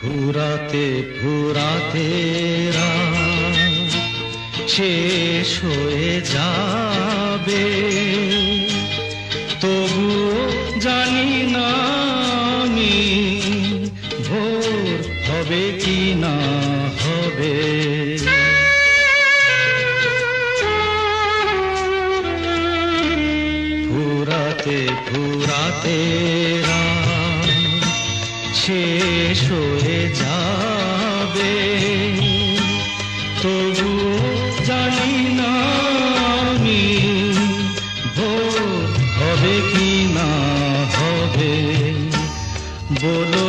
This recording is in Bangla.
ফুরাতে ফুরাতে রাত শেষ হয়ে যাবে, তবুও জানি না আমি ভোর হবে কি না হবে। ফুরাতে ফুরাতে রাত শেষ হয়ে যাবে, তবুও জানি না আমি ভোর হবে কি না হবে। বলো